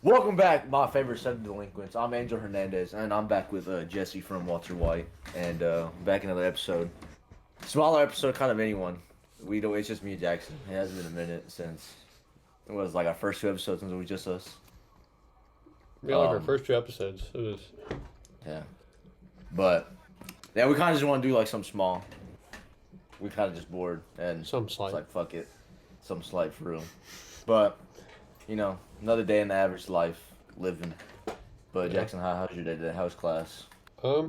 Welcome back, my favorite set of delinquents. I'm Angel Hernandez, and I'm back with Jesse from Walter White, and back in another episode. Smaller episode, kind of anyone. We don't. It's just me and Jackson. It hasn't been a minute since it was like our first two episodes since it was just us. Yeah, like our first two episodes. It was. Yeah, but yeah, we kind of just want to do like something small. We kind of just bored, and Some slight. It's like fuck it, some slight for real. But another day in the average life living. But Yeah. Jackson, how's your day today? How's class? I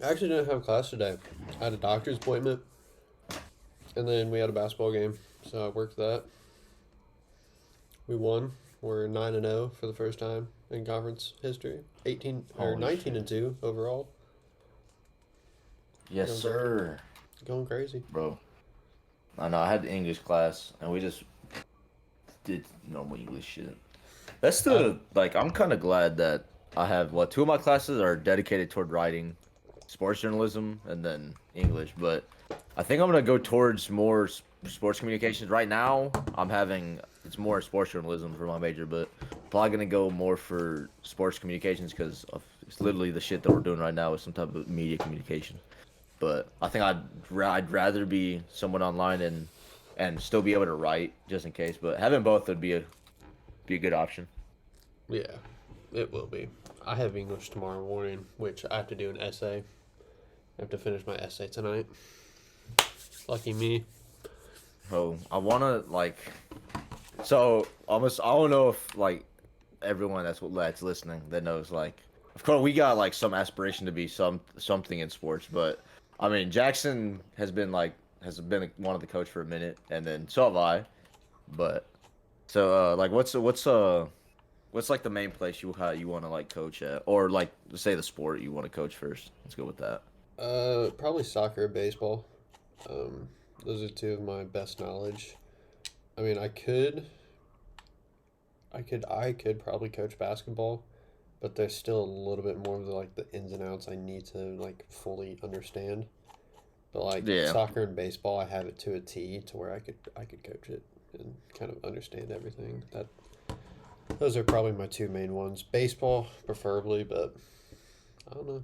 actually didn't have class today. I had a doctor's appointment, and then we had a basketball game, so I worked that. We won. We're 9-0 for the first time in conference history. 18 or Holy 19-2 overall. Yes, Going sir, Going crazy. bro. I know. I had English class, and we just did normal English shit. That's the like. I'm kind of glad that I have two of my classes are dedicated toward writing, sports journalism, and then English. But I think I'm gonna go towards more sports communications. Right now, it's more sports journalism for my major, but probably gonna go more for sports communications because it's literally the shit that we're doing right now is some type of media communication. But I think I'd rather be someone online and still be able to write just in case. But having both would be a good option. Yeah, it will be. I have English tomorrow morning, which I have to do an essay. I have to finish my essay tonight. Lucky me. Oh, I wanna so almost I don't know if everyone that's listening that knows of course we got some aspiration to be something in sports, but I mean Jackson has been one of the coach for a minute, and then so have I. But so what's the main place you want to coach at, or say the sport you want to coach first? Let's go with that. Probably soccer or baseball. Those are two of my best knowledge. I mean, I could probably coach basketball, but there's still a little bit more of the ins and outs I need to fully understand. But Yeah. soccer and baseball, I have it to a T to where I could coach it and kind of understand everything. Those are probably my two main ones. Baseball, preferably, but I don't know.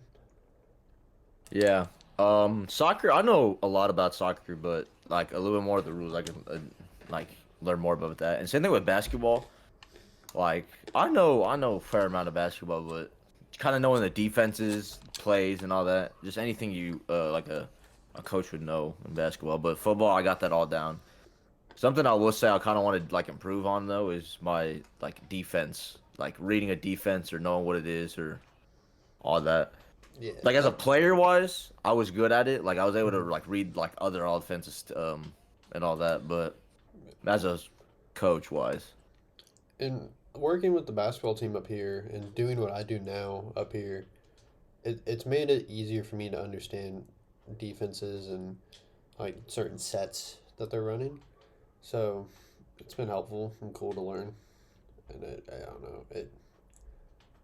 Yeah. Soccer. I know a lot about soccer, but a little bit more of the rules. I can learn more about that. And same thing with basketball. I know a fair amount of basketball, but kind of knowing the defenses, plays, and all that. Just anything you a coach would know in basketball. But football, I got that all down. Something I will say I kind of want to improve on though is my defense, reading a defense or knowing what it is or all that. Yeah. As a player wise, I was good at it. I was able to read other offenses and all that, but as a coach wise. And working with the basketball team up here and doing what I do now up here, it's made it easier for me to understand defenses and certain sets that they're running. So it's been helpful and cool to learn. And I don't know. I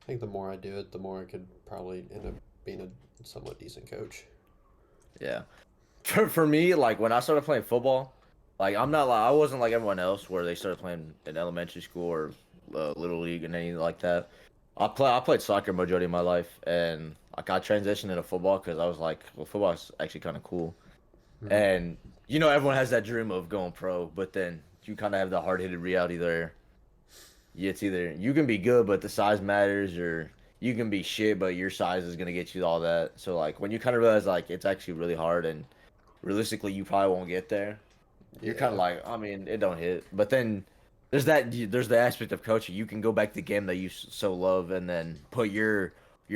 think the more I do it, the more I could probably end up being a somewhat decent coach. Yeah. For me, when I started playing football, I'm not I wasn't like everyone else where they started playing in elementary school or little league and anything like that. I played soccer majority of my life, and I transitioned into football because I was well, football's actually kind of cool. Mhm. And everyone has that dream of going pro, but then you kind of have the hard-hitted reality there. It's either you can be good, but the size matters, or you can be shit, but your size is gonna get you all that. So when you kind of realize it's actually really hard, and realistically you probably won't get there, you're kind of I mean, it don't hit. But then there's the aspect of coaching. You can go back to the game that you so love, and then put your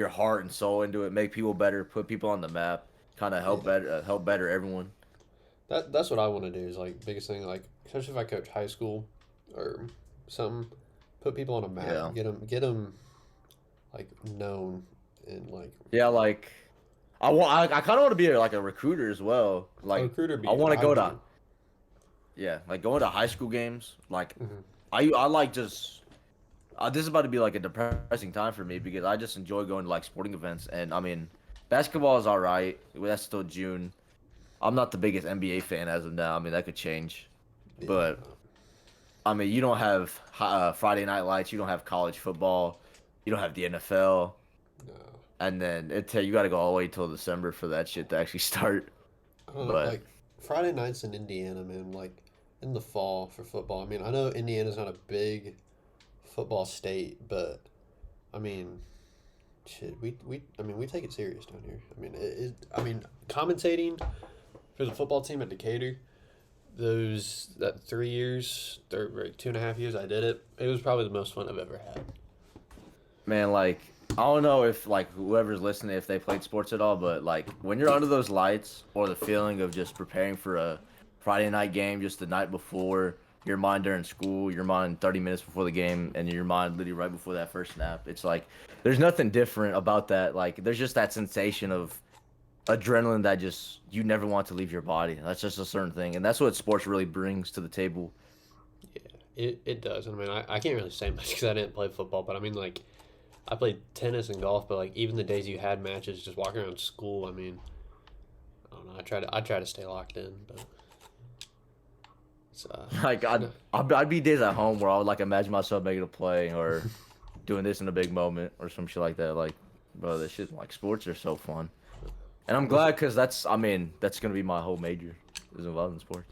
heart and soul into it, make people better, put people on the map, kind of help better everyone. That's what I want to do is biggest thing especially if I coach high school or something, put people on a map, Yeah. get them known and Yeah, I kind of want to be a recruiter as well. a recruiter. I want to go to do. yeah, going to high school games. Mhm. I just this is about to be a depressing time for me because I just enjoy going to sporting events, and I mean basketball is all right. That's still June. I'm not the biggest NBA fan as of now. I mean that could change, Yeah. but I mean, you don't have Friday Night Lights, you don't have college football, you don't have the NFL, No, and then you got to go all the way till December for that shit to actually start. I don't know. But Like Friday nights in Indiana, man. Like in the fall for football. I mean, I know Indiana's not a big football state, but I mean, shit, we take it serious down here. I mean, I mean, commentating for the football team at Decatur, that 3 years, like 2.5 years I did it. It was probably the most fun I've ever had. man, like I don't know if like whoever's listening if they played sports at all, but like when you're under those lights or the feeling of just preparing for a Friday night game just the night before, your mind during school, your mind 30 minutes before the game, and your mind literally right before that first snap. It's like there's nothing different about that. Like there's just that sensation of adrenaline that just you never want to leave your body. That's just a certain thing, and that's what sports really brings to the table. Yeah, it does. I mean, I can't really say much because I didn't play football, but I mean, like, I played tennis and golf, but like even the days you had matches, just walking around school. I mean, I don't know. I try to stay locked in, but it's Like I'd be days at home where I would like imagine myself making a play or doing this in a big moment or some shit like that. Like, bro, this shit like sports are so fun, and I'm glad because I mean that's gonna be my whole major is involved in sports.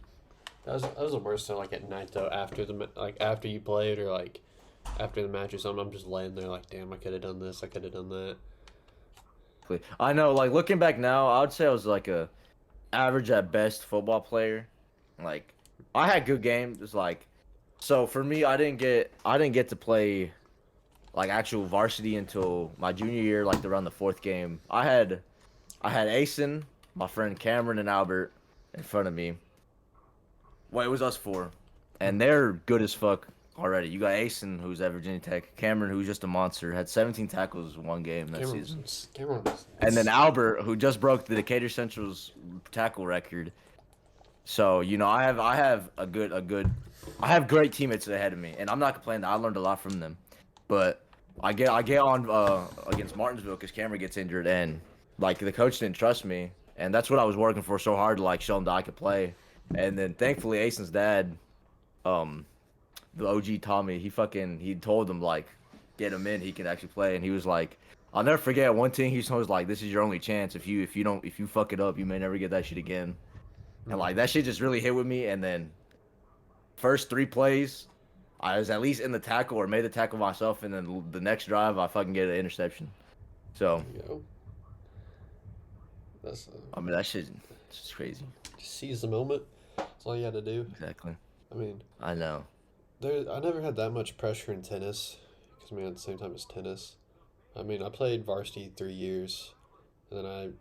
that was the worst. So like at night though, after you played or like after the match or something, I'm just laying there like, damn, I could have done this, I could have done that. I know, like looking back now, I would say I was like a average at best football player. Like I had good games. Like so for me, I didn't get to play like actual varsity until my junior year, like around the fourth game. I had Asen, my friend Cameron and Albert in front of me. Well, it was us four, and they're good as fuck already. You got Asen, who's at Virginia Tech, Cameron, who's just a monster, had 17 tackles in one game that season, Cameron was and then Albert, who just broke the Decatur Central's tackle record. So you know, I have great teammates ahead of me, and I'm not complaining. I learned a lot from them, but I get on against Martinsville because Cameron gets injured, and like the coach didn't trust me, and that's what I was working for so hard to like show him that I could play, and then thankfully Asen's dad, um, the OG Tommy, he told him like get him in, he can actually play, and he was like. I'll never forget one thing he was like, "This is your only chance. If you fuck it up, you may never get that shit again." And like that shit just really hit with me. And then first 3 plays, I was at least in the tackle or made the tackle myself. And then the next drive, I fucking get an interception. So there you go. That's I mean that shit, it's just crazy. just seize the moment. That's all you had to do. Exactly. I mean, I know. I never had that much pressure in tennis because I mean at the same time as tennis. I mean, I played varsity 3 years, and then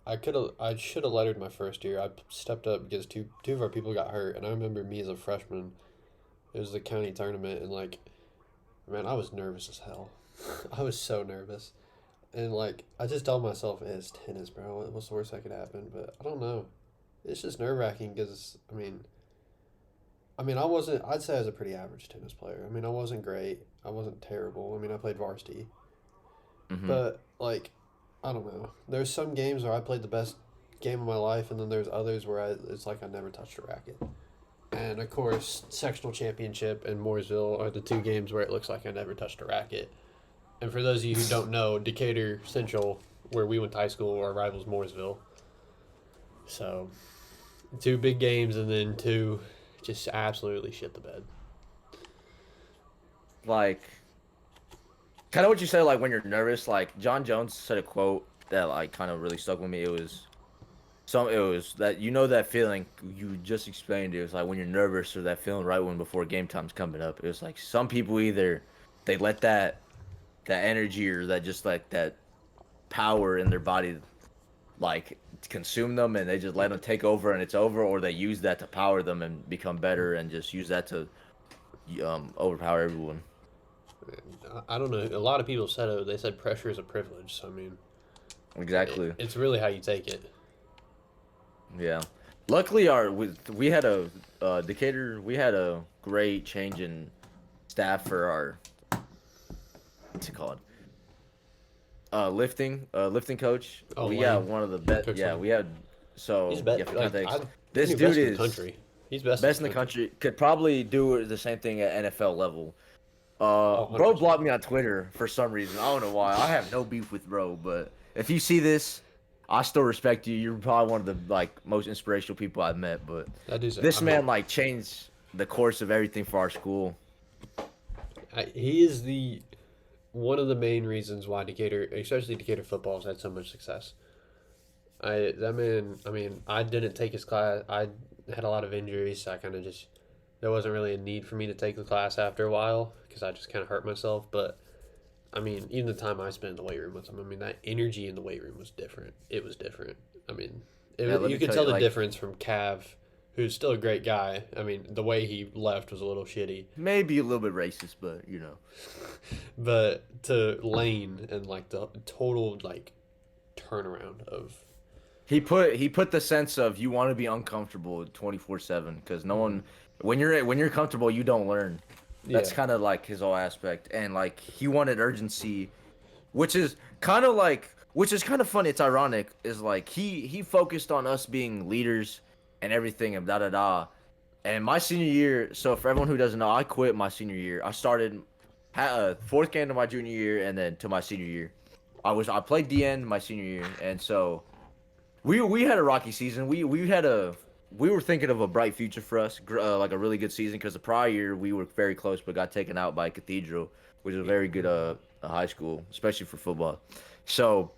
I should have lettered my first year. I stepped up because two of our people got hurt, and I remember me as a freshman. It was the county tournament, and like, man, I was nervous as hell. I was so nervous, and like, I just told myself, "It's tennis, bro. What's the worst that could happen?" But I don't know. It's just nerve wracking because I mean, I wasn't. I'd say I was a pretty average tennis player. I mean, I wasn't great. I wasn't terrible. I mean, I played varsity. But like, I don't know. There's some games where I played the best game of my life, and then there's others where it's like I never touched a racket. And of course, sectional championship and Mooresville are the two games where it looks like I never touched a racket. And for those of you who don't know, Decatur Central, where we went to high school, our rivals Mooresville. So, two big games, and then two just absolutely shit the bed. Like, kind of what you said, like when you're nervous. Like John Jones said a quote that like kind of really stuck with me. It was that that feeling you just explained. It was like when you're nervous or that feeling right when before game time's coming up. It was like some people either they let that energy or that just like that power in their body like consume them and they just let them take over and it's over, or they use that to power them and become better and just use that to overpower everyone. I don't know. A lot of people said it. They said pressure is a privilege. So I mean, Exactly. it's really how you take it. Yeah. Luckily, we had a Decatur. We had a great change in staff for our what's it called? Lifting coach. Oh, we Lane. got one of the best. Coach Yeah, Lane. we had. So He's better. yeah, for Like, context, I this think dude best in the is. country. He's best Best in the country. Could probably do the same thing at NFL level. Oh, Bro 100%. blocked me on Twitter for some reason. I don't know why. I have no beef with bro, but if you see this, I still respect you. You're probably one of the like most inspirational people I've met. But That is, this I mean, man like changed the course of everything for our school. he is the one of the main reasons why Decatur, especially Decatur football, has had so much success. That man. I mean, I didn't take his class. I had a lot of injuries, so I kind of just there wasn't really a need for me to take the class after a while because I just kind of hurt myself. But I mean, even the time I spent in the weight room with him, I mean, that energy in the weight room was different. It was different. I mean, Yeah, let you me could tell tell you, the like difference from Cav, who's still a great guy. I mean, the way he left was a little shitty, maybe a little bit racist, but you know. but to Lane and like the total like turnaround of. He put the sense of you want to be uncomfortable 24/7 because no one when you're comfortable you don't learn. That's Yeah. kind of like his whole aspect, and like he wanted urgency, which is kind of funny. It's ironic. Is like he focused on us being leaders and everything and da da da. And my senior year, so for everyone who doesn't know, I quit my senior year. I started fourth game to my junior year, and then to my senior year, I played DN my senior year, and so. We had a rocky season. We were thinking of a bright future for us, like a really good season because the prior year we were very close but got taken out by Cathedral, which is a very good high school, especially for football. So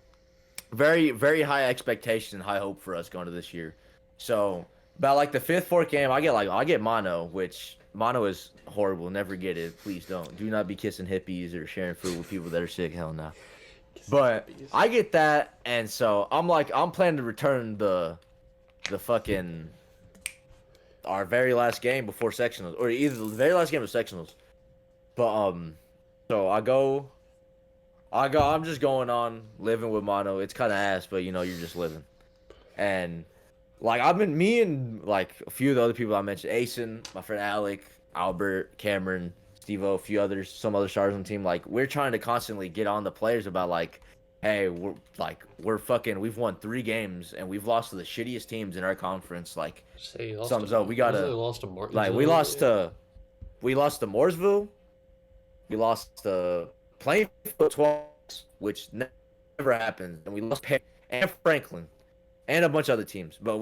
very very high expectation and high hope for us going to this year. So about like the fourth game, I get mono, which mono is horrible. Never get it. Please don't. Do not be kissing hippies or sharing food with people that are sick. Hell no. But I get that, and so I'm planning to return the fucking our very last game before sectionals, or either the very last game of sectionals. But so I'm just going on living with mono. It's kind of ass, but you know you're just living, and like me and like a few of the other people I mentioned, Asen, my friend Alec, Albert, Cameron, Steve-O, a few others, some other stars on the team. Like we're trying to constantly get on the players about like, hey, we've won 3 games and we've lost to the shittiest teams in our conference. Like, Say he lost sums to, up. We wasn't it gotta lost to Martinsville. like we lost to Mooresville, we lost to Plainfield twice, which never happens, and we lost Perry and Franklin and a bunch of other teams. But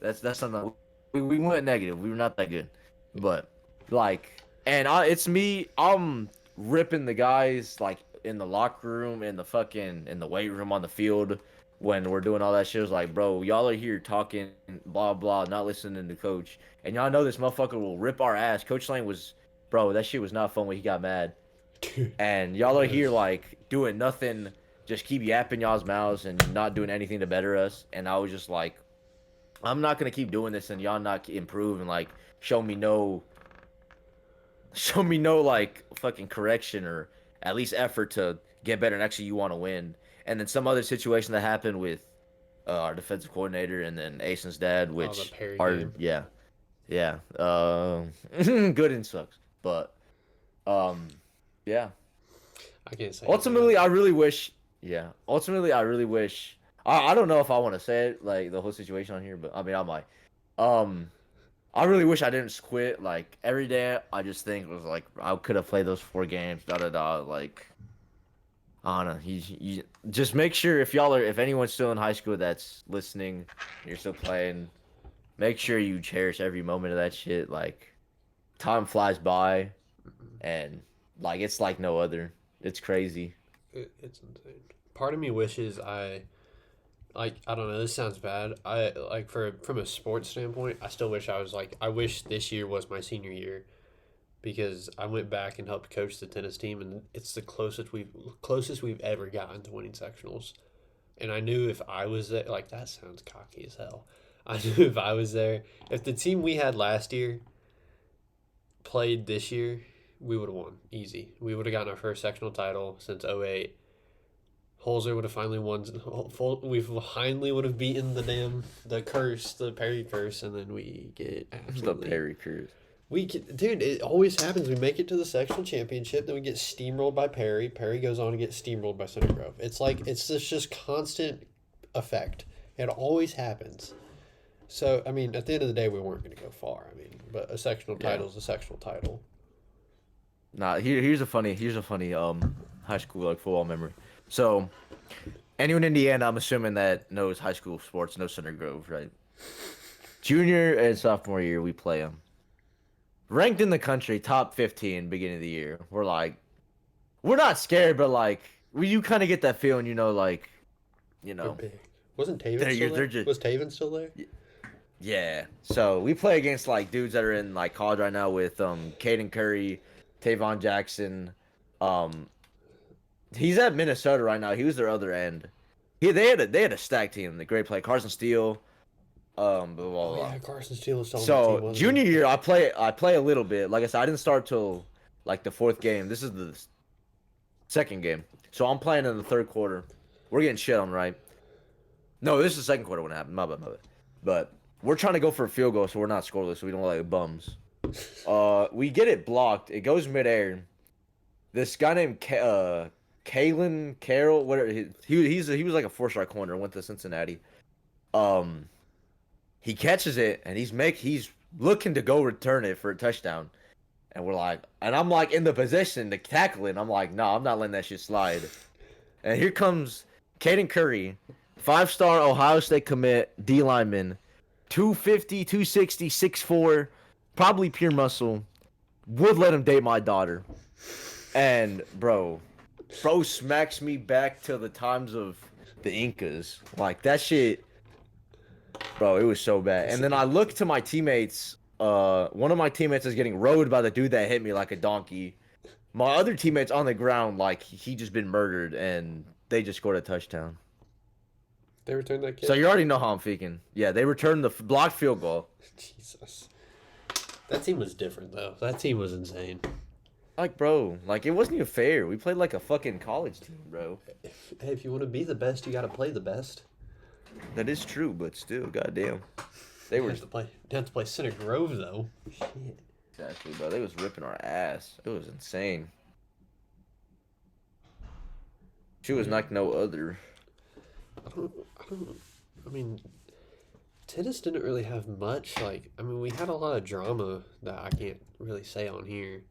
that's something we went negative. We were not that good, but like, and it's me. I'm ripping the guys like in the locker room, in the weight room, on the field when we're doing all that shit. It's like, bro, y'all are here talking blah blah, not listening to coach, and y'all know this motherfucker will rip our ass. Coach Lane was, bro, that shit was not fun when he got mad, and y'all are here like doing nothing, just keep yapping y'all's mouths and not doing anything to better us. And I was just like, I'm not gonna keep doing this and y'all not improve and like show me no like fucking correction or at least effort to get better and actually you want to win. And then some other situation that happened with our defensive coordinator and then Aisen's dad, the which Perry are game. yeah good and sucks, but yeah. I can't say. Ultimately, I really wish. Yeah. Ultimately, I really wish. I don't know if I want to say it like the whole situation on here, but I mean I might. Um, I really wish I didn't quit. Like every day, I just think was like I could have played those 4 games. Da da da. Like I don't know. You just make sure if anyone's still in high school that's listening, you're still playing. Make sure you cherish every moment of that shit. Like time flies by, and like it's like no other. It's crazy. It's insane. Part of me wishes I don't know, this sounds bad. I like from a sports standpoint, I still wish I wish this year was my senior year because I went back and helped coach the tennis team and it's the closest we've ever gotten to winning sectionals. And I knew if I was there, like that sounds cocky as hell. I knew if I was there, if the team we had last year played this year, we would have won easy. We would have gotten our first sectional title since '08. Holzer would have finally won. We finally would have beaten the Perry curse, and then we get The absolutely. Perry Cruz. Dude, it always happens. We make it to the sectional championship, then we get steamrolled by Perry. Perry goes on to get steamrolled by Center Grove. It's like it's this just constant effect. It always happens. So, I mean, at the end of the day, we weren't going to go far. I mean, but a sectional Yeah. title is a sectional title. Nah, here's a funny high school like football memory. So anyone in Indiana, I'm assuming that knows high school sports, knows Center Grove, right? Junior and sophomore year, we play them. Ranked in the country, top 15, beginning of the year. We're not scared, but like you kind of get that feeling, like you They're know, big. Wasn't Taven they're still they're there? just Was Taven still there? yeah. So we play against like dudes that are in like college right now with Caden Curry, Tavon Jackson. Um, he's at Minnesota right now. He was their other end. They had a stack team. The great play Carson Steele. Blah, blah, Oh blah. yeah, Carson Steele was still on that team, So wasn't junior he? year, I play a little bit. Like I said, I didn't start till like the fourth game. This is the second game. So I'm playing in the third quarter. We're getting shit on, right? No, this is the second quarter when it happened. My bad, my bad. But we're trying to go for a field goal, so we're not scoreless, so we don't look like bums. We get it blocked. It goes midair. This guy named Kalen Carroll, whatever he was like a four-star corner. Went to Cincinnati. Um, he catches it and he's looking to go return it for a touchdown. And I'm like in the position to tackle it. And I'm like, no, I'm not letting that shit slide. And here comes Caden Curry, 5-star Ohio State commit, D lineman, 250, 260, 6'4", probably pure muscle. Would let him date my daughter. And bro smacks me back to the times of the Incas. Like that shit, bro, it was so bad. And then I look to my teammates. One of my teammates is getting rode by the dude that hit me like a donkey. My other teammate's on the ground like he just been murdered, and they just scored a touchdown. They returned that So kick. you already know how I'm thinking. Yeah, they returned the blocked field goal. Jesus, that team was different though. That team was insane. Like, bro, like it wasn't even fair. We played like a fucking college team, bro. If you want to be the best, you got to play the best. That is true, but still, goddamn, they You were have to play. You have to play Center Grove though. Shit. exactly, bro. They was ripping our ass. It was insane. She was like no other. I mean, tennis didn't really have much. Like, I mean, we had a lot of drama that I can't really say on here.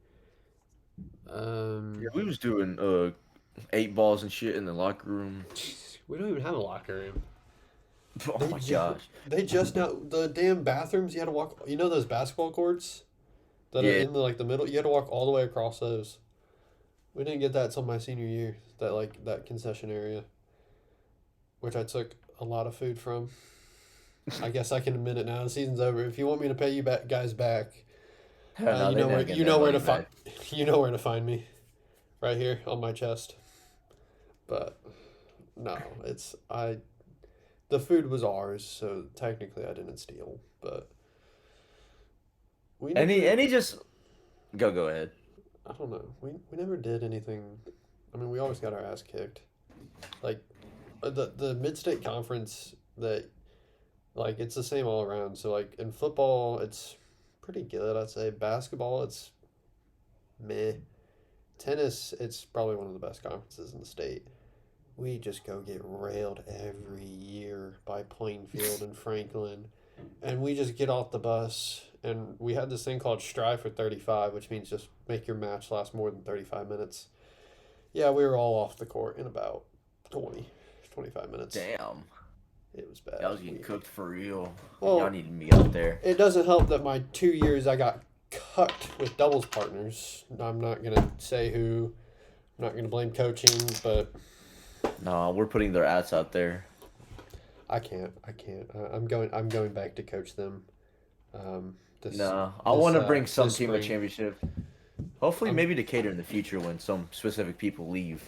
Yeah, we was doing 8 balls and shit in the locker room. We don't even have a locker room. Oh my gosh. They just now the damn bathrooms. You had to walk. You know those basketball courts that are Yeah. in the middle. You had to walk all the way across those. We didn't get that till my senior year. That concession area, which I took a lot of food from. I guess I can admit it now. The season's over. If you want me to pay you guys back, No, you they know where never get you that know where to money find back. you know where to find me, right here on my chest. But no, the food was ours, so technically I didn't steal. But we never, Any just go ahead. I don't know. We never did anything. I mean, we always got our ass kicked. Like the mid-state conference that like it's the same all around. So like in football, it's pretty good, I'd say. Basketball, it's meh. Tennis, it's probably one of the best conferences in the state. We just go get railed every year by Plainfield and Franklin. And we just get off the bus, and we had this thing called Strive for 35, which means just make your match last more than 35 minutes. Yeah, we were all off the court in about 25 minutes. Damn. It was bad. I was getting cooked for real. Well, Y'all needed me out there. it doesn't help that my 2 years I got cut with doubles partners. I'm not going to say who. I'm not going to blame coaching, but No, we're putting their ass out there. I can't. I'm going back to coach them. This, No, I want to bring some this team a spring. championship. Hopefully, maybe Decatur in the future when some specific people leave.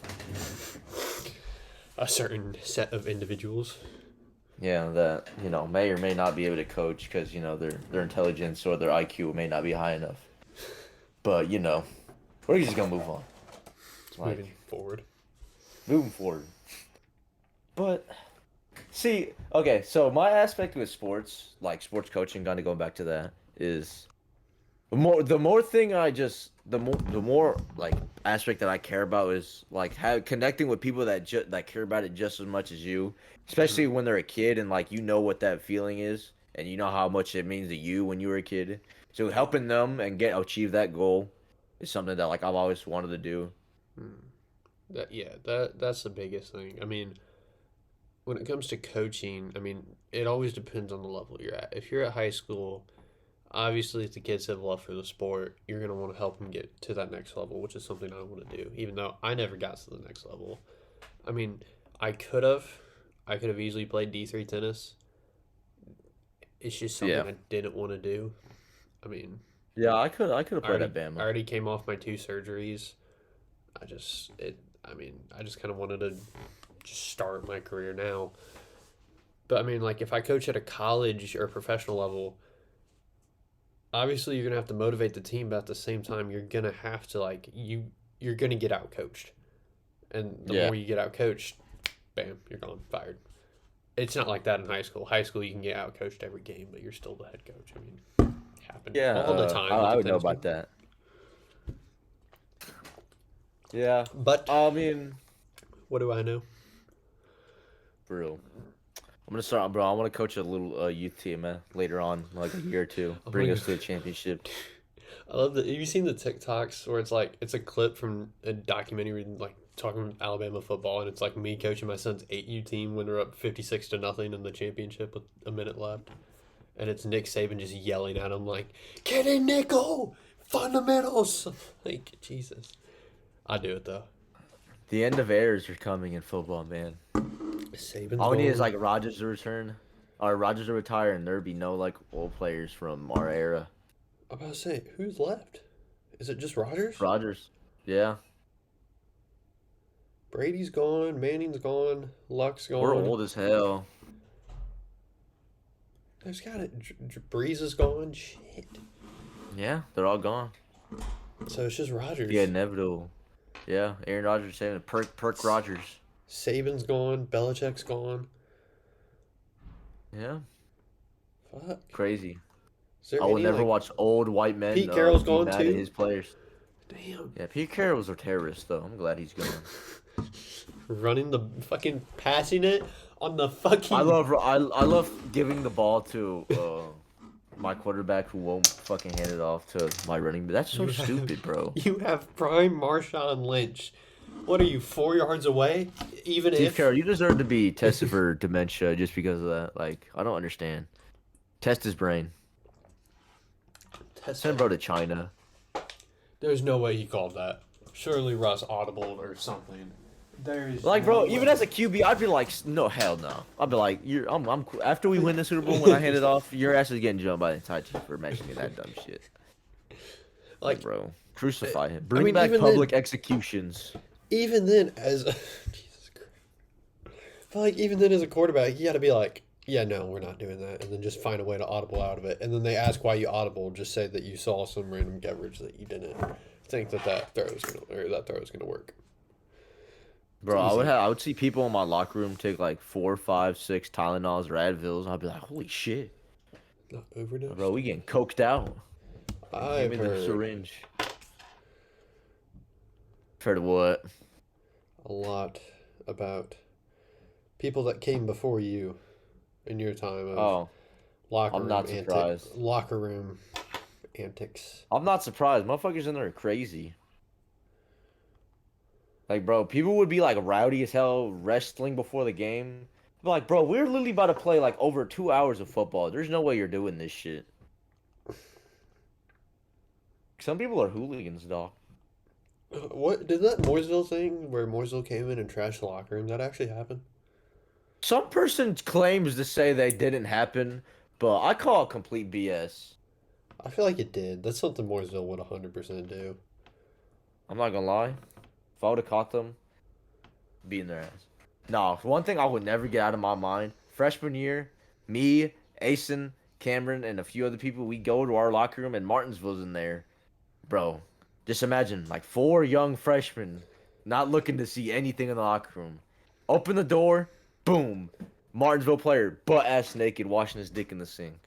A certain set of individuals. Yeah, that may or may not be able to coach because their intelligence or their IQ may not be high enough. But we're just gonna move on. Like, Moving moving forward. forward. But see, okay, so my aspect with sports, like sports coaching, kind of going back to that, is the more like aspect that I care about is like connecting with people that care about it just as much as you, especially when they're a kid and like what that feeling is and you know how much it means to you when you were a kid. So helping them and achieve that goal is something that like I've always wanted to do. Hmm. That's the biggest thing. I mean, when it comes to coaching, I mean, it always depends on the level you're at. If you're at high school, obviously, if the kids have love for the sport, you're going to want to help them get to that next level, which is something I want to do, even though I never got to the next level. I mean, I could have. I could have easily played D3 tennis. It's just something Yeah. I didn't want to do. I mean, Yeah, I could have I played already, at I Bama. already came off my 2 surgeries. I just kind of wanted to just start my career now. But I mean, like, if I coach at a college or professional level, obviously you're gonna have to motivate the team, but at the same time, you're gonna have to you're gonna get out coached, and the Yeah. more you get out coached, bam, you're gone, fired. It's not like that in high school. High school, you can get out coached every game, but you're still the head coach. I mean, happens Yeah, all the time with I the would know tennis about team. that. Yeah. But I mean, what do I know? for real. I'm gonna start, bro. I want to coach a little youth team, man, later on, like a year or two. I'm Bring gonna us go. to a championship. I love the. Have you seen the TikToks where it's like it's a clip from a documentary like talking Alabama football, and it's like me coaching my son's 8U team when they're up 56-0 in the championship with a minute left, and it's Nick Saban just yelling at him like, "Get in nickel, fundamentals." Like Jesus, I do it though. The end of eras are coming in football, man. Saban's All we need is gone. like Rodgers to return, or Rodgers to retire, and there be no like old players from our era. I'm about to say, who's left? Is it just Rodgers? Rodgers, yeah, Brady's gone. Manning's gone. Luck's we're gone. old as hell. There's got it. Breeze is gone. Shit. Yeah, they're all gone. So it's just Rodgers. Yeah, inevitable. Yeah, Aaron Rodgers saying Perk Rodgers. Saban's gone. Belichick's gone. Yeah, Fuck. crazy. Is there I will any never like watch old white men Pete Carroll's be gone mad at too? his players. Damn. Yeah, Pete Carroll was a terrorist, though. I'm glad he's gone. Running the fucking passing it on the fucking. I love giving the ball to my quarterback who won't fucking hand it off to my running back. That's so You have- stupid, bro. You have prime Marshawn Lynch. What are you, 4 yards away? Even Steve if Carroll, you deserve to be tested for dementia just because of that. Like, I don't understand. Test his brain. Send bro to China. there's no way he called that. Surely Russ audible or something. There's Like, bro, no even way. as a QB, I'd be like, no, hell no. I'd be like, I'm cool. After we win the Super Bowl, when I hand it off, your ass is getting jumped by the entire team for mentioning that dumb shit. Like Bro, crucify him. Bring mean, back even public executions. even then as Jesus Christ. But like even then as a quarterback, you got to be like, yeah, no, we're not doing that, and then just find a way to audible out of it. And then they ask why you audible, just say that you saw some random coverage that you didn't think that throw was gonna work. Bro, easy. I would see people in my locker room take like 4, 5, 6 Tylenols or Advils, and I'd be like, holy shit, Not overdose. bro, we getting coked out. Give I've me the heard syringe. Heard of what? a lot about people that came before you in your time of Oh, locker I'm room not surprised. locker room antics. I'm not surprised. Motherfuckers in there are crazy. Like, bro, people would be like rowdy as hell wrestling before the game. But like, bro, we're literally about to play like over 2 hours of football. There's no way you're doing this shit. Some people are hooligans, dog. What did that Mooresville thing where Mooresville came in and trashed the locker room? That actually happen? Some person claims to say they didn't happen, but I call it complete BS. I feel like it did. That's something Mooresville would 100% do. I'm not gonna lie. If I would have caught them, beating their ass. No, one thing I would never get out of my mind. Freshman year, me, Asen, Cameron, and a few other people, we go to our locker room and Martinsville's in there. Bro, just imagine, like 4 young freshmen not looking to see anything in the locker room. Open the door, boom. Martinsville player, butt ass naked, washing his dick in the sink.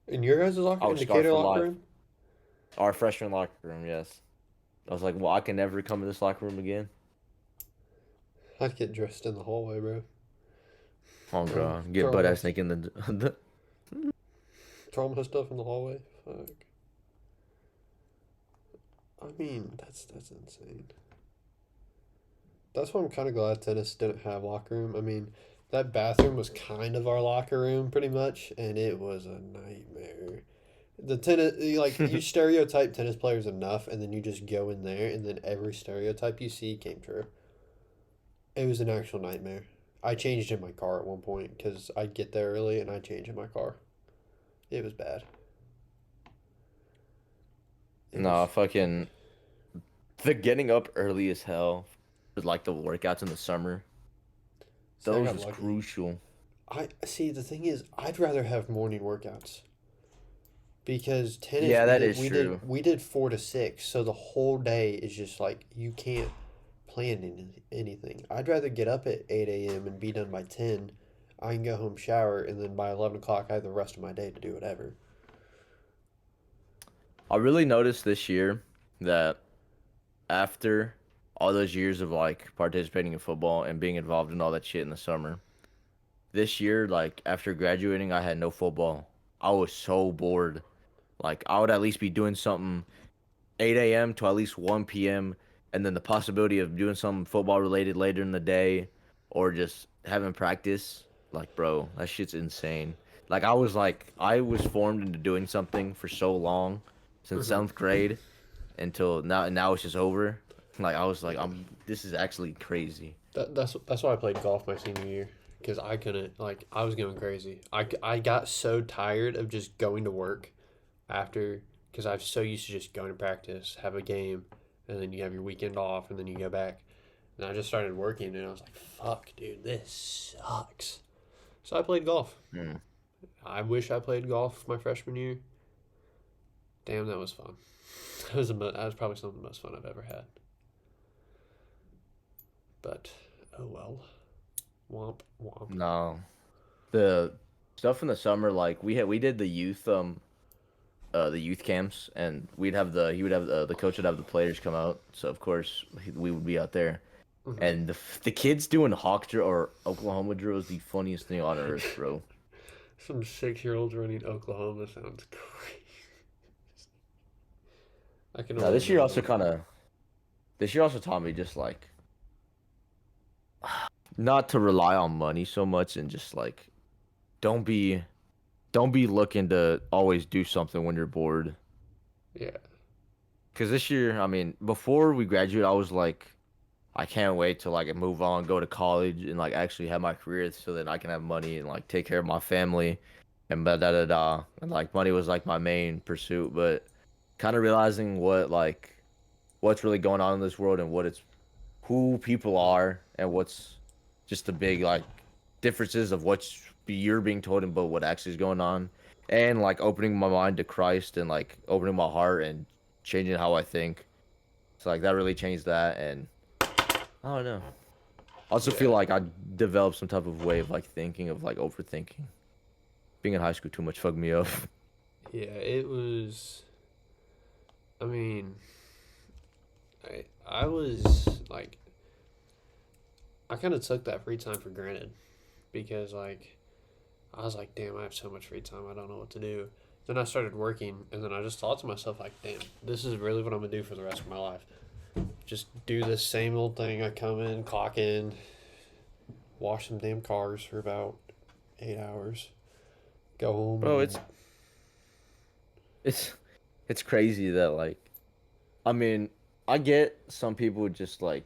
In your guys' locker I room? was The scarred Decatur for locker life. room? Our freshman locker room, yes. I was like, well, I can never come in this locker room again. I'd get dressed in the hallway, bro. Oh, Throw- God. Get throw butt a- ass naked in the trauma stuff in the hallway. Fuck. I mean, that's insane. That's why I'm kind of glad tennis didn't have locker room. I mean, that bathroom was kind of our locker room pretty much, and it was a nightmare. The tennis, like you stereotype tennis players enough, and then you just go in there, and then every stereotype you see came true. It was an actual nightmare. I changed in my car at one point because I'd get there early and I'd change in my car. It was bad. It No, was fucking the getting up early as hell for like the workouts in the summer. See, I Those got was lucky. crucial. I see. The thing is, I'd rather have morning workouts because tennis Yeah, that is true. we did 4 to 6, so the whole day is just like you can't plan anything. I'd rather get up at 8 a.m. and be done by 10. I can go home, shower, and then by 11 o'clock, I have the rest of my day to do whatever. I really noticed this year that after all those years of like participating in football and being involved in all that shit in the summer, this year, like after graduating, I had no football. I was so bored. Like I would at least be doing something 8 a.m. to at least 1 p.m. and then the possibility of doing something football related later in the day or just having practice. Like, bro, that shit's insane. I was formed into doing something for so long since Hmm. seventh grade until now it's just over. Like I was like, Yeah. this is actually crazy. That's why I played golf my senior year because I couldn't I was going crazy. I got so tired of just going to work after because I'm so used to just going to practice, have a game, and then you have your weekend off, and then you go back. And I just started working, and I was like, "Fuck, dude, this sucks." So I played golf. Hmm. I wish I played golf my freshman year. Damn, that was fun. That was probably some of the most fun I've ever had. But oh well, womp womp. No, the stuff in the summer, like we did the youth camps, and he would have the coach would have the players come out, so of course we would be out there, Hmm. and the kids doing hawk drill or Oklahoma drill is the funniest thing on earth, bro. Some 6-year-olds running Oklahoma sounds crazy. I can Now only imagine. this year also taught me just like not to rely on money so much and just like don't be don't be looking to always do something when you're bored. Yeah. Because this year, I mean, before we graduate, I was like, I can't wait to like move on, go to college, and like actually have my career so that I can have money and like take care of my family and da da da da. And like money was like my main pursuit, but kind of realizing what's really going on in this world and who people are and what's just the big like differences of what's you're being told and but what actually is going on, and like opening my mind to Christ and like opening my heart and changing how I think. So like that really changed that, and I don't know. I also feel Yeah. like I developed some type of way of like thinking of like overthinking. Being in high school too much fucked me up. Yeah, it was. I mean, I was like, I kind of took that free time for granted because like I was like, damn, I have so much free time. I don't know what to do. Then I started working, and then I just thought to myself like, damn, this is really what I'm gonna do for the rest of my life. Just do this same old thing. I come in, clock in, wash some damn cars for about 8 hours, go home, Bro, and it's it's crazy that like I mean, I get some people just like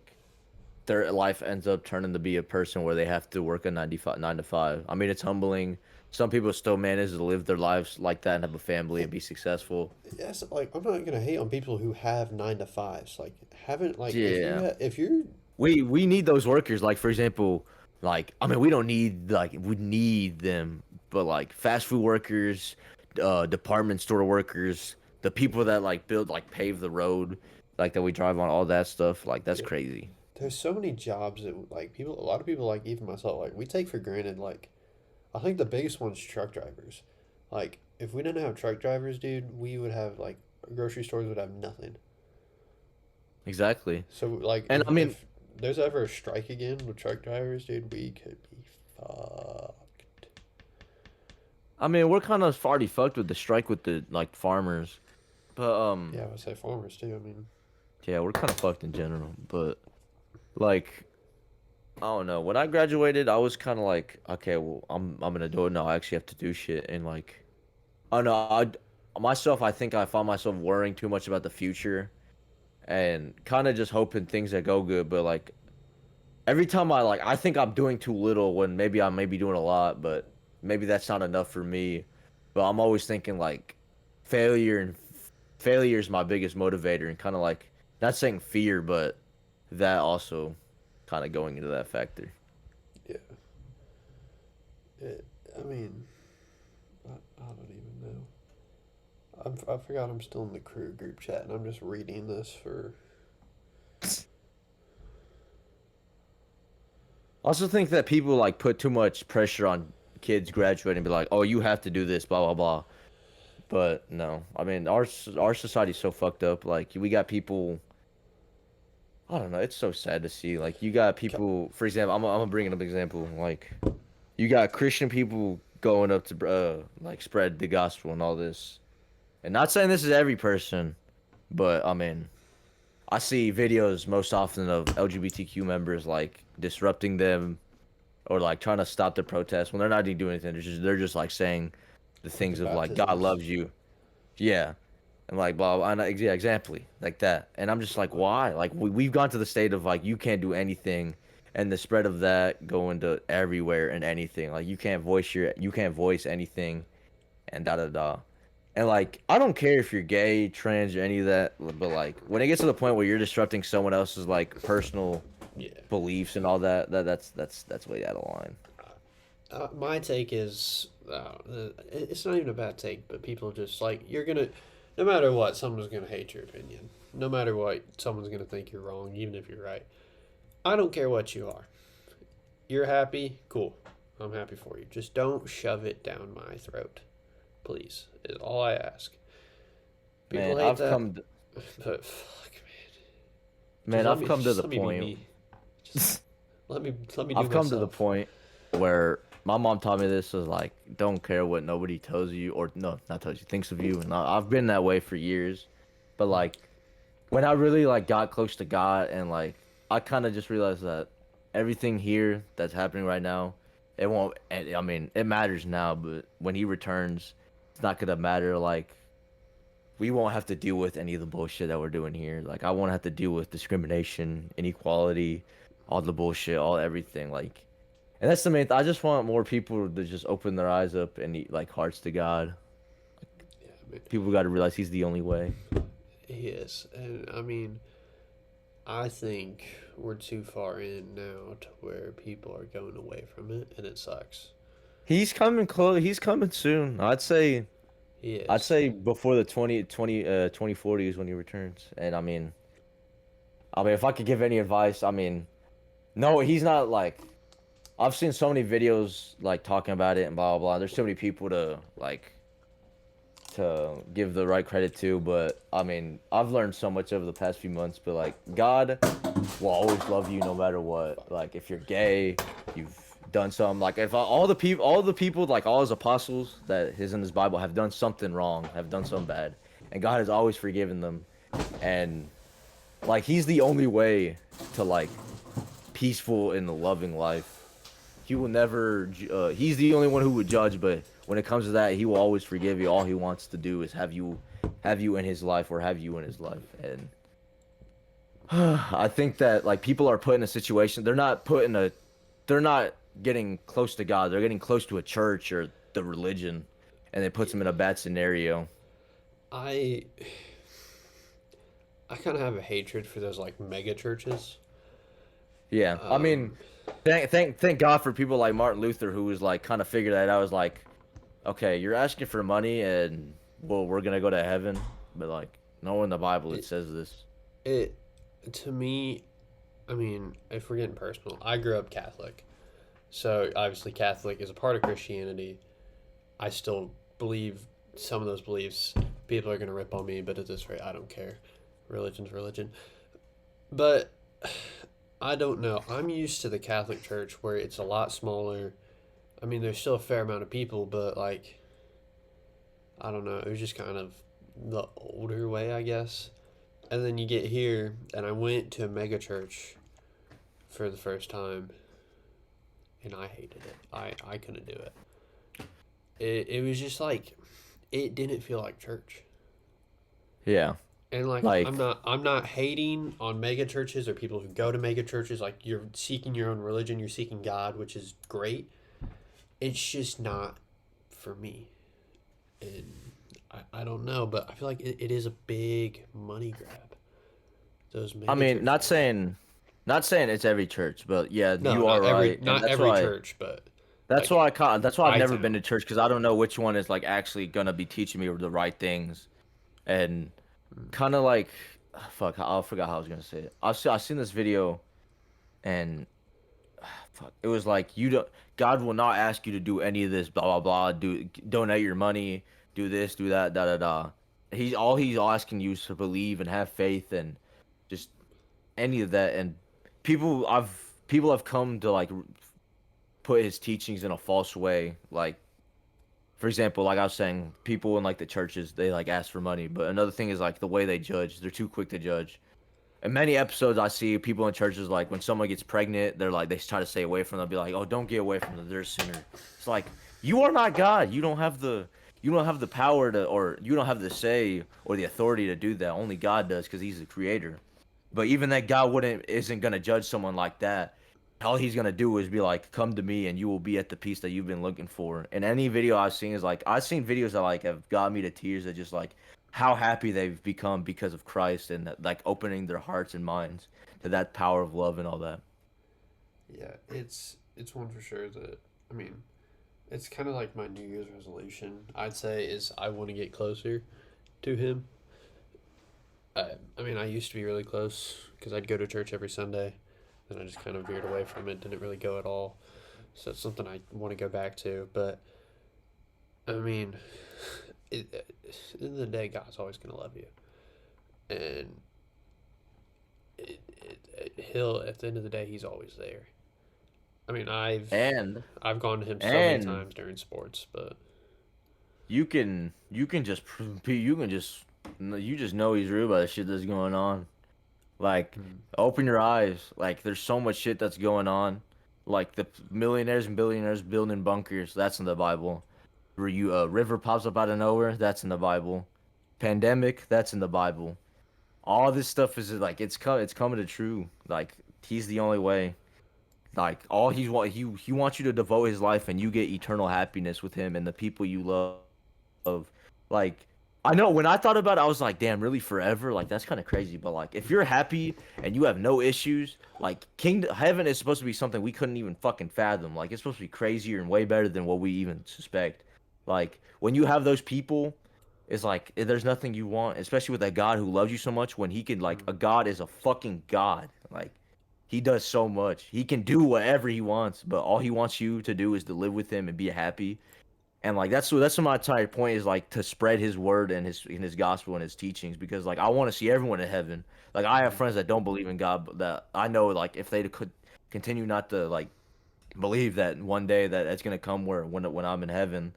their life ends up turning to be a person where they have to work a 9 to 5. I mean, it's humbling. Some people still manage to live their lives like that and have a family and be successful. yes, like I'm not gonna hate on people who have 9 to 5s. Like haven't like Yeah. if you're We need those workers. Like for example, like I mean, we don't need like we need them, but like fast food workers, department store workers, the people that like build like pave the road, like that we drive on, all that stuff. Like that's yeah, crazy. there's so many jobs that like people a lot of people like even myself like we take for granted like I think the biggest one's truck drivers. Like if we didn't have truck drivers, dude, we would have like grocery stores would have nothing. Exactly. So like And I mean, if there's ever a strike again with truck drivers, dude, we could be fucked. I mean, we're kind of already fucked with the strike with the like farmers, but Yeah, I would say farmers too. I mean, yeah, we're kind of fucked in general. But like, I don't know. When I graduated, I was kind of like, okay, well, I'm an adult now. I actually have to do shit, and like, I don't know. Myself, I think I found myself worrying too much about the future and kind of just hoping things that go good. But like every time I think I'm doing too little when maybe I may be doing a lot, but maybe that's not enough for me. But I'm always thinking like failure and failure is my biggest motivator and kind of like not saying fear, but that also kind of going into that factor. yeah. I mean, I don't even know. I forgot I'm still in the crew group chat, and I'm just reading this for. I also think that people like put too much pressure on kids graduating and be like, "Oh, you have to do this, blah blah blah." But no, I mean our society's so fucked up. Like we got people. I don't know. It's so sad to see. Like you got people. For example, I'm gonna bring up an example. Like you got Christian people going up to like spread the gospel and all this. And not saying this is every person, but I mean, I see videos most often of LGBTQ members like disrupting them or like trying to stop the protest when they're not even doing anything. They're just like saying the Like the things of like God baptisms. loves you, yeah, and like blah, blah and yeah, exactly like that. And I'm just like, why? Like we've gone to the state of like you can't do anything, and the spread of that going to everywhere and anything. Like you can't voice anything, and da da da. And like I don't care if you're gay, trans, or any of that, but like when it gets to the point where you're disrupting someone else's like personal Yeah. beliefs and all that, that's way out of line. My take is it's not even a bad take, but people just like you're gonna, no matter what, someone's gonna hate your opinion. No matter what, someone's gonna think you're wrong, even if you're right. I don't care what you are. You're happy, cool. I'm happy for you. Just don't shove it down my throat, please. Is all I ask. People Man, hate that, but fuck, just I've come to just the let me be point. me. Just let me do I've come to the myself. point where my mom taught me this was like, don't care what nobody tells you or no, not tells you, thinks of you. And I've been that way for years. But like when I really like got close to God and like I kind of just realized that everything here that's happening right now, it won't. I mean, it matters now, but when He returns, it's not gonna matter. Like we won't have to deal with any of the bullshit that we're doing here. Like I won't have to deal with discrimination, inequality, all the bullshit, all everything. Like, and that's the main. I just want more people to just open their eyes up and like hearts to God. Yeah, I mean, People got to realize He's the only way. he is, and I mean, I think we're too far in now to where people are going away from it, and it sucks. He's coming close. He's coming soon. He I'd is. say before the 2040 is when He returns. And I mean, if I could give any advice, I mean, no, He's not like. I've seen so many videos like talking about it and blah blah blah. There's so many people to give the right credit to, but I mean, I've learned so much over the past few months. But like, God will always love you no matter what. Like, if you're gay, you've done something. Like, if all the people, like all His apostles that His in His Bible have done something wrong, have done something bad, and God has always forgiven them, and like He's the only way to like peaceful and loving life. He will never. He's the only one who would judge, but when it comes to that, He will always forgive you. All He wants to do is have you in His life, or have you in His life. And I think that like people are put in a situation. They're not getting close to God. They're getting close to a church or the religion, and it puts them in a bad scenario. I I kind of have a hatred for those like mega churches. Yeah, I mean, Um, thank God for people like Martin Luther who was like kind of figured that out. I was like, okay, you're asking for money, and well, we're gonna go to heaven, but like, no, in the Bible it it says this. it to me, I mean, if we're getting personal, I grew up Catholic, so obviously Catholic is a part of Christianity. I still believe some of those beliefs. People are gonna rip on me, but at this rate, I don't care. Religion's religion. But I don't know. I'm used to the Catholic Church where it's a lot smaller. I mean, there's still a fair amount of people, but like I don't know. It was just kind of the older way, I guess. And then you get here, and I went to a mega church for the first time, and I hated it. I couldn't do it. It was just like, it didn't feel like church. Yeah. And like Like, I'm not hating on mega churches or people who go to mega churches. Like, you're seeking your own religion, you're seeking God, which is great. It's just not for me. And I don't know, but I feel like it is a big money grab. Those I mega mean, churches. not saying it's every church, but yeah, No, you are right, and not every church, but like that's why I've never been to I-town. church because I don't know which one is like actually gonna be teaching me the right things, and kind of like, fuck, I forgot how I was gonna say it. I seen this video, and fuck, it was like you don't. God will not ask you to do any of this. Blah blah blah. Donate your money. Do this. Do that. Da da da. He's asking you is to believe and have faith and just any of that. And people have come to like put his teachings in a false way. Like, for example, like I was saying, people in like the churches they like ask for money. But another thing is like the way they judge. They're too quick to judge. In many episodes, I see people in churches like when someone gets pregnant, they're like they try to stay away from them. They'll be like, "Oh, don't get away from them. They're a sinner." It's like you are not God. You don't have the power to, or you don't have the say or the authority to do that. Only God does because He's the creator. But even that God wouldn't isn't gonna judge someone like that. All He's gonna do is be like, "Come to me, and you will be at the peace that you've been looking for." And any video I've seen is like I've seen videos that like have got me to tears. That just like how happy they've become because of Christ and that, like opening their hearts and minds to that power of love and all that. Yeah, it's one for sure that I mean, it's kind of like my New Year's resolution. I'd say is I want to get closer to him. I mean, I used to be really close because I'd go to church every Sunday. Then I just kind of veered away from it. Didn't really go at all. So it's something I want to go back to. But I mean, at the end of the day, God's always gonna love you, and he'll at the end of the day, he's always there. I mean, And I've gone to him so many and times during sports, but you can just you can just you just know He's real by the shit that's going on. Like, mm, open your eyes. Like, there's so much shit that's going on. Like the millionaires and billionaires building bunkers. That's in the Bible. Where you a river pops up out of nowhere. That's in the Bible. Pandemic. That's in the Bible. All this stuff is like it's coming to true. Like He's the only way. Like all he wants you to devote His life and you get eternal happiness with Him and the people you love. Like I know when I thought about it, I was like, damn, really forever? Like that's kind of crazy. But like if you're happy and you have no issues, like kingdom heaven is supposed to be something we couldn't even fucking fathom. Like it's supposed to be crazier and way better than what we even suspect. Like when you have those people, it's like there's nothing you want, especially with a God who loves you so much. When He can like mm, a God is a fucking God. Like He does so much. He can do whatever He wants, but all He wants you to do is to live with Him and be happy. And like that's what my entire point is like to spread His word and His gospel and His teachings because like I want to see everyone in heaven. Like I have mm, friends that don't believe in God, but that I know like if they could continue not to like believe that one day that it's gonna come where when I'm in heaven,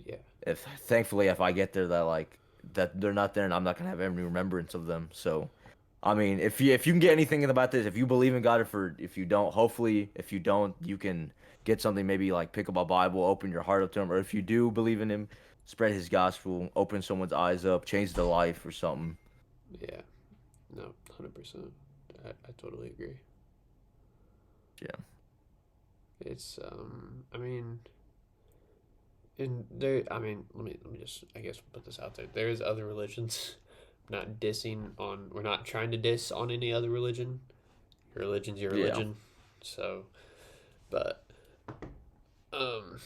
yeah, if thankfully if I get there that like that they're not there and I'm not gonna have any remembrance of them. So I mean, if you can get anything about this, if you believe in God, if you don't, hopefully, if you don't, you can get something. Maybe like pick up a Bible, open your heart up to Him, or if you do believe in Him, spread His gospel, open someone's eyes up, change their life or something. yeah, no, 100%. I totally agree. Yeah, It's I mean, in there, I mean, let me just I guess put this out there. There is other religions. Not dissing on. We're not trying to diss on any other religion. Your religion's your yeah, religion. So, but um,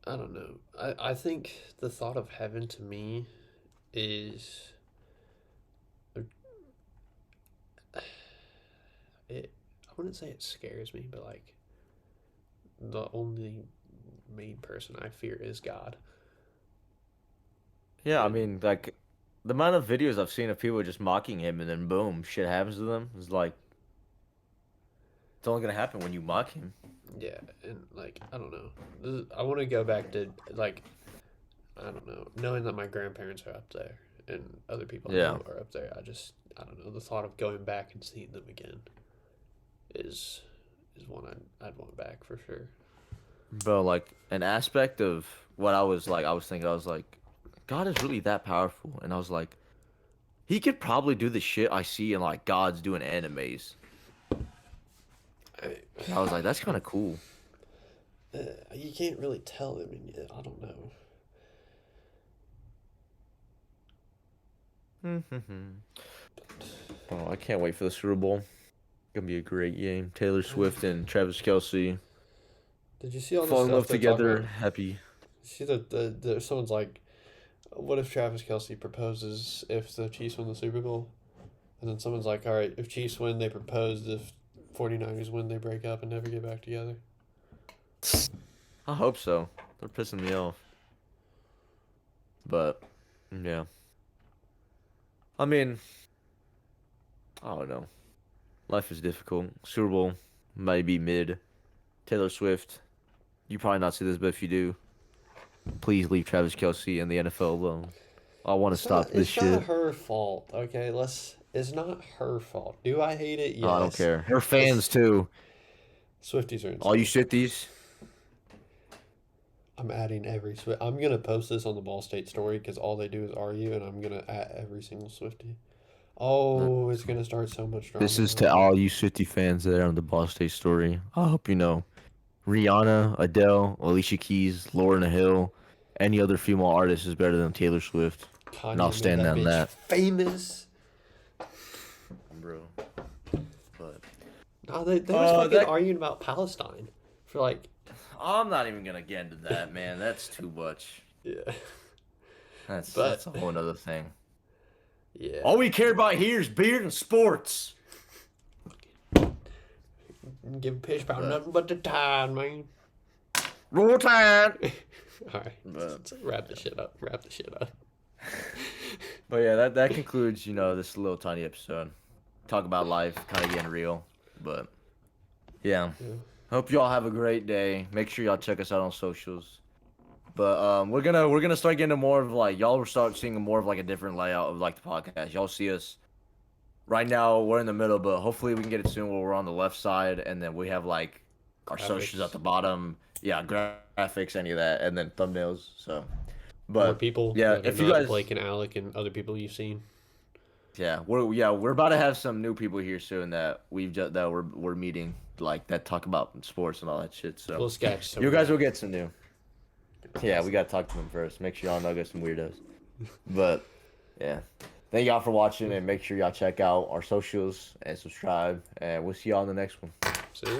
I don't know. I think the thought of heaven to me is it. I wouldn't say it scares me, but like the only main person I fear is God. yeah. I And mean, like the amount of videos I've seen of people just mocking Him, and then boom, shit happens to them. It's like it's only gonna happen when you mock Him. yeah, and like I don't know. I want to go back to like I don't know. Knowing that my grandparents are up there and other people I Yeah. know are up there, I don't know. The thought of going back and seeing them again is one I'd want back for sure. Bro, like an aspect of what I was thinking, I was like, God is really that powerful, and I was like, he could probably do the shit I see in like gods doing animes. I, And I was like, that's kind of cool. you can't really tell. I mean, I don't know. Oh, I can't wait for the Super Bowl. Gonna be a great game. Taylor Swift and Travis Kelsey Did you see all the fall in love stuff they're talking together. about? Happy. See someone's like, what if Travis Kelsey proposes if the Chiefs win the Super Bowl? And then someone's like, all right, if Chiefs win, they propose. If 49ers win, they break up and never get back together. I hope so. They're pissing me off. But yeah. I mean, I don't know. Life is difficult. Super Bowl might be mid. Taylor Swift. You probably not see this, but if you do, please leave Travis Kelsey and the NFL alone. I want to stop this It's not shit. her fault, okay? It's not her fault. Do I hate it? Yes. I don't care. Her fans too. Swifties are All you insane. shitties. I'm adding every Swift. I'm gonna post this on the Ball State story because all they do is argue, and I'm gonna add every single Swiftie. Oh, it's gonna start so much drama. This is to all you Swiftie fans there on the Ball State story. I hope you know. Rihanna, Adele, Alicia Keys, Lauryn Hill, any other female artist is better than Taylor Swift. Kanye And I'll made stand that on bitch that. famous. Bro. But No, they was fucking that- arguing about Palestine for like, I'm not even gonna get into that, man. That's too much. yeah, That's a whole nother thing. yeah. All we care about here is beer and sports. Give a piss about But- nothing but the time, man. Roll Tide. All right, But- let's wrap the shit up. Wrap the shit up. But yeah, that concludes, this little tiny episode. Talk about life, kind of getting real. But yeah. Yeah. Hope y'all have a great day. Make sure y'all check us out on socials. But we're gonna start getting more of like y'all will start seeing more of like a different layout of like the podcast. Y'all see us right now we're in the middle, but hopefully we can get it soon where we're on the left side and then we have like our socials Graphics. at the bottom. Yeah, graphics, any of that, and then thumbnails. So More but people. yeah, that are if you not guys Blake and Alec and other people you've seen. we're about to have some new people here soon that we're meeting like that talk about sports and all that shit. So We'll sketch. Some you of guys that. will get some new. Yeah, we gotta talk to them first. Make sure y'all know get some weirdos. But yeah, thank y'all for watching and make sure y'all check out our socials and subscribe. And we'll see y'all in the next one. See?